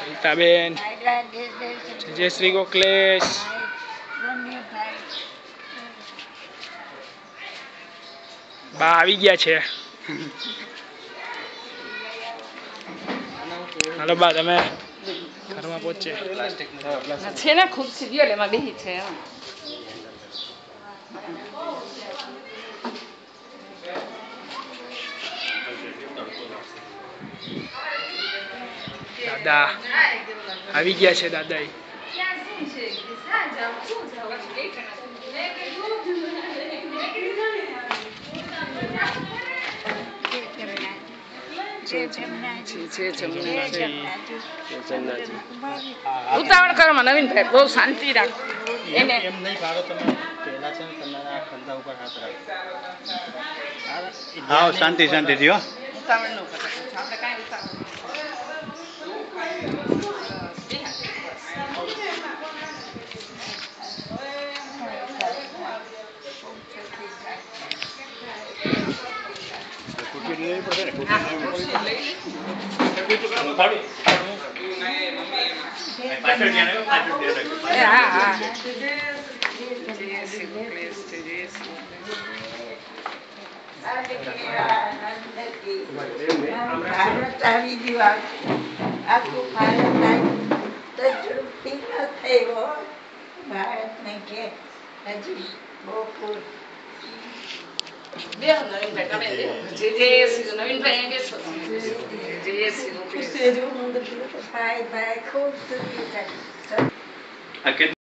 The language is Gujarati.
રીતાબેન, જય શ્રી ગોખલેશ, બા આવી ગયા છે. હાલો બા, તમે ઘરમાં પહોંચે છે ને ખુરશી ગયો એમાં બેહી છે. દાદા આવી ગયા છે. દાદા ઉતાવળ કરવામાં નવીનભાઈ બહુ શાંતિ રાખો. એને એમ નહીં ભાડો તમે પહેલા છે ને તમારા ખંધા ઉપર હાથ રાખો. હા શાંતિ શાંતિ થયો. ઉતાવળ ન કરતા આપણે કાંઈ ઉતાવળ ભારત આવી ગયું. આખું ભારત તૃપ્તિ ન થયો. ભારતને કે હજી બહુ ભાઈ ખૂબ સુખી થાય.